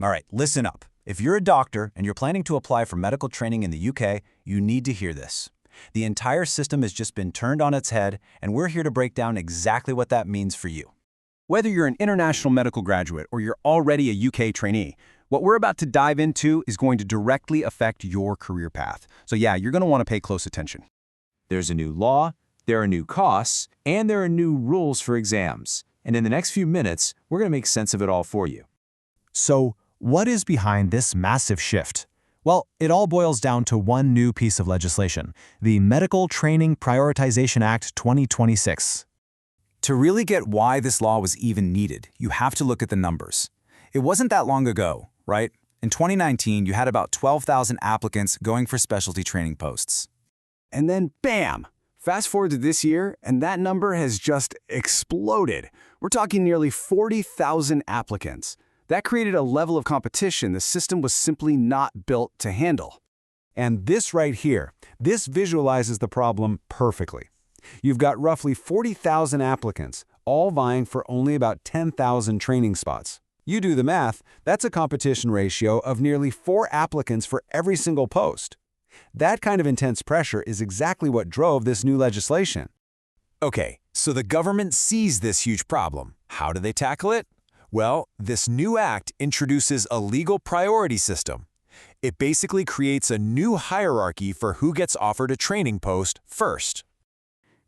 All right, listen up. If you're a doctor and you're planning to apply for medical training in the UK, you need to hear this. The entire system has just been turned on its head, and we're here to break down exactly what that means for you. Whether you're an international medical graduate or you're already a UK trainee, what we're about to dive into is going to directly affect your career path. So yeah, you're going to want to pay close attention. There's a new law, there are new costs, and there are new rules for exams. And in the next few minutes, we're going to make sense of it all for you. So, what is behind this massive shift? Well, it all boils down to one new piece of legislation, the Medical Training Prioritization Act 2026. To really get why this law was even needed, you have to look at the numbers. It wasn't that long ago, right? In 2019, you had about 12,000 applicants going for specialty training posts. And then bam! Fast forward to this year, and that number has just exploded. We're talking nearly 40,000 applicants. That created a level of competition the system was simply not built to handle. And this right here, this visualizes the problem perfectly. You've got roughly 40,000 applicants, all vying for only about 10,000 training spots. You do the math, that's a competition ratio of nearly 4 applicants for every single post. That kind of intense pressure is exactly what drove this new legislation. Okay, so the government sees this huge problem. How do they tackle it? Well, this new act introduces a legal priority system. It basically creates a new hierarchy for who gets offered a training post first.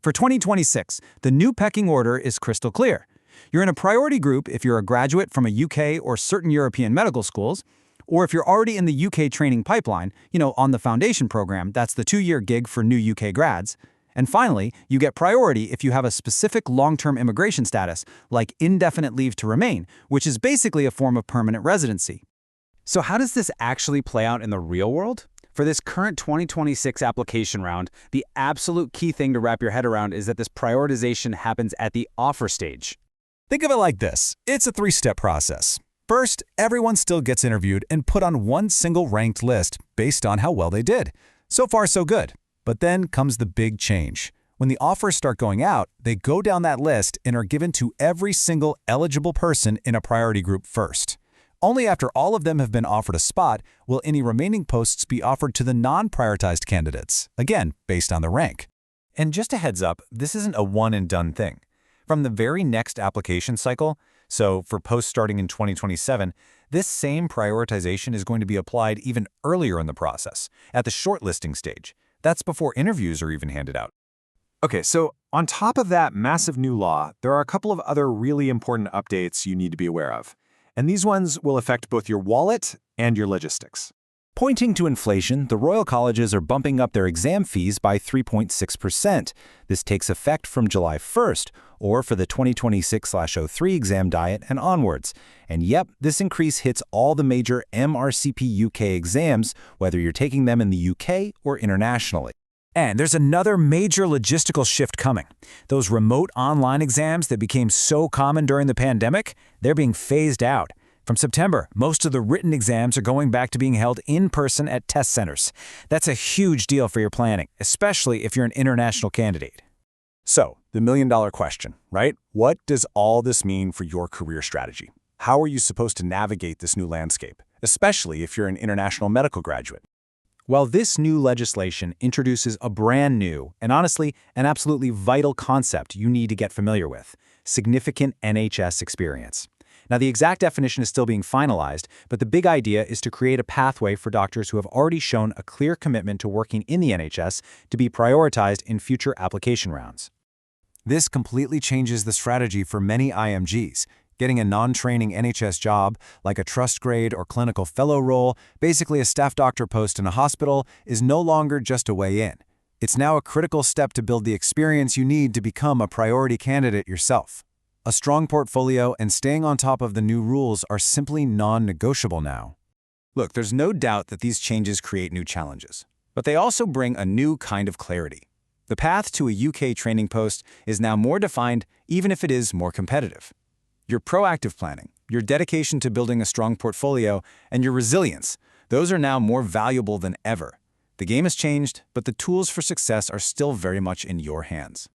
For 2026, the new pecking order is crystal clear. You're in a priority group if you're a graduate from a UK or certain European medical schools, or if you're already in the UK training pipeline, on the foundation program, that's the 2-year gig for new UK grads. And finally, you get priority if you have a specific long-term immigration status, like indefinite leave to remain, which is basically a form of permanent residency. So how does this actually play out in the real world? For this current 2026 application round, the absolute key thing to wrap your head around is that this prioritization happens at the offer stage. Think of it like this. It's a 3-step process. First, everyone still gets interviewed and put on one single ranked list based on how well they did. So far, so good. But then comes the big change. When the offers start going out, they go down that list and are given to every single eligible person in a priority group first. Only after all of them have been offered a spot will any remaining posts be offered to the non-prioritized candidates, again, based on the rank. And just a heads up, this isn't a one-and-done thing. From the very next application cycle, so for posts starting in 2027, this same prioritization is going to be applied even earlier in the process, at the shortlisting stage. That's before interviews are even handed out. Okay, so on top of that massive new law, there are a couple of other really important updates you need to be aware of. And these ones will affect both your wallet and your logistics. Pointing to inflation, the Royal Colleges are bumping up their exam fees by 3.6%. This takes effect from July 1st, or for the 2026/03 exam diet and onwards. And yep, this increase hits all the major MRCP UK exams, whether you're taking them in the UK or internationally. And there's another major logistical shift coming. Those remote online exams that became so common during the pandemic, they're being phased out. From September, most of the written exams are going back to being held in person at test centers. That's a huge deal for your planning, especially if you're an international candidate. So, the million-dollar question, right? What does all this mean for your career strategy? How are you supposed to navigate this new landscape, especially if you're an international medical graduate? Well, this new legislation introduces a brand new, and honestly, an absolutely vital concept you need to get familiar with: significant NHS experience. Now, the exact definition is still being finalized, but the big idea is to create a pathway for doctors who have already shown a clear commitment to working in the NHS to be prioritized in future application rounds. This completely changes the strategy for many IMGs. Getting a non-training NHS job, like a trust grade or clinical fellow role, basically a staff doctor post in a hospital, is no longer just a way in. It's now a critical step to build the experience you need to become a priority candidate yourself. A strong portfolio and staying on top of the new rules are simply non-negotiable now. Look, there's no doubt that these changes create new challenges, but they also bring a new kind of clarity. The path to a UK training post is now more defined, even if it is more competitive. Your proactive planning, your dedication to building a strong portfolio, and your resilience, those are now more valuable than ever. The game has changed, but the tools for success are still very much in your hands.